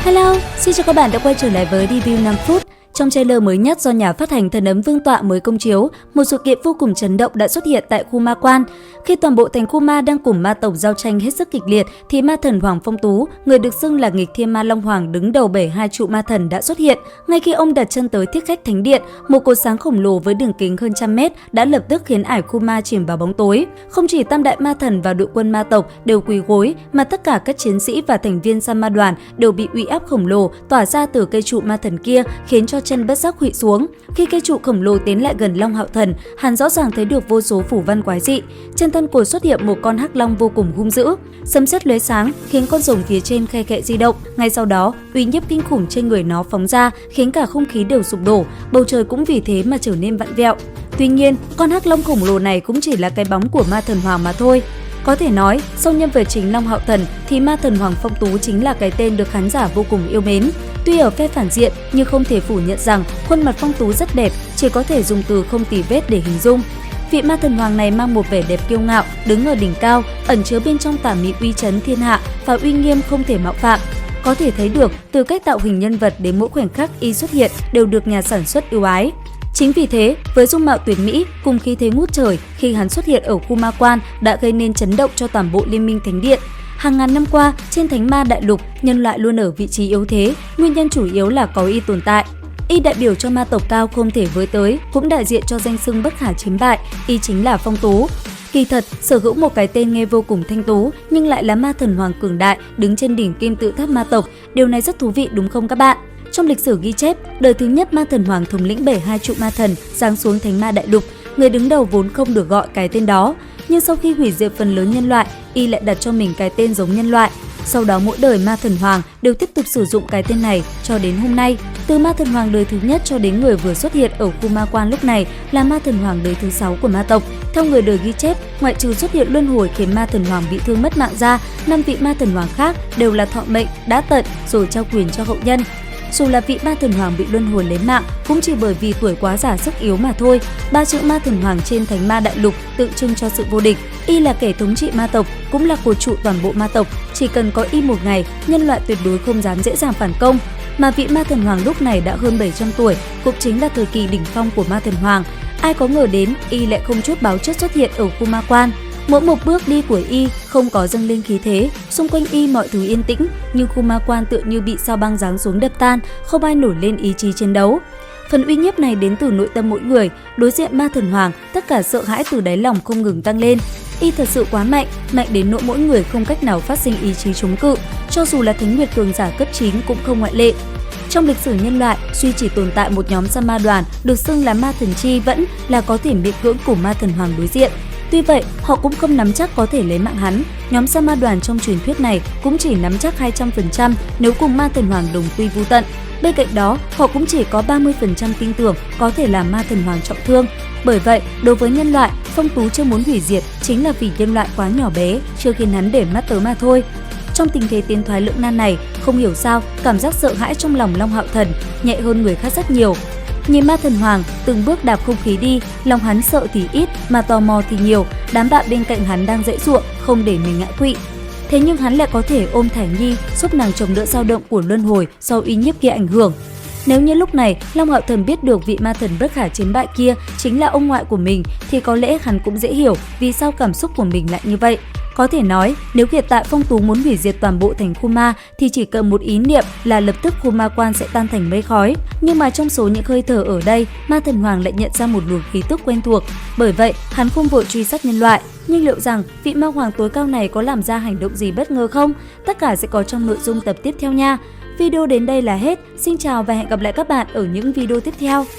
Hello, xin chào các bạn đã quay trở lại với review 5 phút. Trong trailer mới nhất do nhà phát hành Thần ấm Vương tọa mới công chiếu, một sự kiện vô cùng chấn động đã xuất hiện tại khu ma quan. Khi toàn bộ thành khu ma đang cùng ma tộc giao tranh hết sức kịch liệt, thì ma thần Hoàng Phong Tú, người được xưng là nghịch thiên ma Long Hoàng đứng đầu 72 trụ ma thần đã xuất hiện. Ngay khi ông đặt chân tới thiết khách thánh điện, một cột sáng khổng lồ với đường kính hơn 100 mét đã lập tức khiến ải khu ma chìm vào bóng tối. Không chỉ tam đại ma thần và đội quân ma tộc đều quỳ gối, mà tất cả các chiến sĩ và thành viên Sa Ma đoàn đều bị uy áp khổng lồ tỏa ra từ cây trụ ma thần kia, khiến cho chân bất giác khuỵu xuống. Khi cây trụ khổng lồ tiến lại gần Long Hạo Thần, hắn rõ ràng thấy được vô số phủ văn quái dị. Trên thân cột xuất hiện một con hắc long vô cùng hung dữ, sấm sét lóe sáng khiến con rồng phía trên khe khẽ di động. Ngay sau đó, uy nhiếp kinh khủng trên người nó phóng ra, khiến cả không khí đều sụp đổ, bầu trời cũng vì thế mà trở nên vặn vẹo. Tuy nhiên, con hắc long khổng lồ này cũng chỉ là cái bóng của ma thần Hoàng mà thôi. Có thể nói, sau nhân vật chính Long Hạo Thần thì ma thần Hoàng Phong Tú chính là cái tên được khán giả vô cùng yêu mến. Tuy ở phe phản diện nhưng không thể phủ nhận rằng khuôn mặt Phong Tú rất đẹp, chỉ có thể dùng từ không tì vết để hình dung. Vị ma thần Hoàng này mang một vẻ đẹp kiêu ngạo, đứng ở đỉnh cao, ẩn chứa bên trong tả mị uy chấn thiên hạ và uy nghiêm không thể mạo phạm. Có thể thấy được từ cách tạo hình nhân vật đến mỗi khoảnh khắc y xuất hiện đều được nhà sản xuất ưu ái. Chính vì thế, với dung mạo tuyệt mỹ cùng khí thế ngút trời, khi hắn xuất hiện ở khu ma quan đã gây nên chấn động cho toàn bộ Liên minh Thánh Điện. Hàng ngàn năm qua, trên Thánh Ma Đại Lục, nhân loại luôn ở vị trí yếu thế, nguyên nhân chủ yếu là có y tồn tại. Y đại biểu cho ma tộc cao không thể với tới, cũng đại diện cho danh xưng bất khả chiếm bại, y chính là Phong Tú. Kỳ thật, sở hữu một cái tên nghe vô cùng thanh tú, nhưng lại là ma thần Hoàng cường đại, đứng trên đỉnh kim tự tháp ma tộc. Điều này rất thú vị đúng không các bạn? Trong lịch sử ghi chép, đời thứ nhất ma thần Hoàng thống lĩnh 72 trụ ma thần giáng xuống Thánh Ma Đại Lục, người đứng đầu vốn không được gọi cái tên đó, nhưng sau khi hủy diệt phần lớn nhân loại, y lại đặt cho mình cái tên giống nhân loại. Sau đó mỗi đời ma thần Hoàng đều tiếp tục sử dụng cái tên này cho đến hôm nay. Từ ma thần Hoàng đời thứ nhất cho đến người vừa xuất hiện ở khu ma quan lúc này là ma thần Hoàng đời thứ 6 của ma tộc. Theo người đời ghi chép, ngoại trừ xuất hiện luân hồi khiến ma thần Hoàng bị thương mất mạng ra, 5 vị ma thần Hoàng khác đều là thọ mệnh, đã tận rồi trao quyền cho hậu nhân. Dù là vị ma thần Hoàng bị luân hồi lấy mạng cũng chỉ bởi vì tuổi quá già sức yếu mà thôi. 3 chữ ma thần Hoàng trên Thánh Ma Đại Lục tượng trưng cho sự vô địch. Y là kẻ thống trị ma tộc, cũng là cột trụ toàn bộ ma tộc. Chỉ cần có y một ngày, nhân loại tuyệt đối không dám dễ dàng phản công. Mà vị ma thần Hoàng lúc này đã hơn 700 tuổi, cũng chính là thời kỳ đỉnh phong của ma thần Hoàng. Ai có ngờ đến, y lại không chút báo trước xuất hiện ở khu ma quan. Mỗi một bước đi của y không có dâng lên khí thế, xung quanh y mọi thứ yên tĩnh, nhưng khu ma quan tựa như bị sao băng giáng xuống đập tan, không ai nổi lên ý chí chiến đấu. Phần uy nhiếp này đến từ nội tâm mỗi người, đối diện ma thần Hoàng, tất cả sợ hãi từ đáy lòng không ngừng tăng lên. Y thật sự quá mạnh, mạnh đến nỗi mỗi người không cách nào phát sinh ý chí chống cự, cho dù là Thánh Nguyệt cường giả cấp 9 cũng không ngoại lệ. Trong lịch sử nhân loại, duy chỉ tồn tại một nhóm Sa Ma đoàn được xưng là ma thần chi vẫn là có thể miễn cưỡng cùng ma thần Hoàng đối diện. Tuy vậy, họ cũng không nắm chắc có thể lấy mạng hắn. Nhóm Sa Ma đoàn trong truyền thuyết này cũng chỉ nắm chắc 200% nếu cùng ma thần Hoàng đồng quy vu tận. Bên cạnh đó, họ cũng chỉ có 30% tin tưởng có thể làm ma thần Hoàng trọng thương. Bởi vậy, đối với nhân loại, Phong Tú chưa muốn hủy diệt chính là vì nhân loại quá nhỏ bé, chưa khiến hắn để mắt tới mà thôi. Trong tình thế tiến thoái lưỡng nan này, không hiểu sao, cảm giác sợ hãi trong lòng Long Hạo Thần nhẹ hơn người khác rất nhiều. Nhìn ma thần Hoàng từng bước đạp không khí đi, lòng hắn sợ thì ít mà tò mò thì nhiều, đám bạn bên cạnh hắn đang giãy giụa không để mình ngã quỵ. Thế nhưng hắn lại có thể ôm Thải Nhi, giúp nàng chống đỡ dao động của luân hồi sau uy nhiếp kia ảnh hưởng. Nếu như lúc này Long Hạo Thần biết được vị ma thần bất khả chiến bại kia chính là ông ngoại của mình thì có lẽ hắn cũng dễ hiểu vì sao cảm xúc của mình lại như vậy. Có thể nói, nếu hiện tại Phong Tú muốn hủy diệt toàn bộ thành khu ma thì chỉ cần một ý niệm là lập tức khu ma quan sẽ tan thành mây khói. Nhưng mà trong số những hơi thở ở đây, ma thần Hoàng lại nhận ra một luồng khí tức quen thuộc. Bởi vậy, hắn không vội truy sát nhân loại. Nhưng liệu rằng vị ma hoàng tối cao này có làm ra hành động gì bất ngờ không? Tất cả sẽ có trong nội dung tập tiếp theo nha. Video đến đây là hết. Xin chào và hẹn gặp lại các bạn ở những video tiếp theo.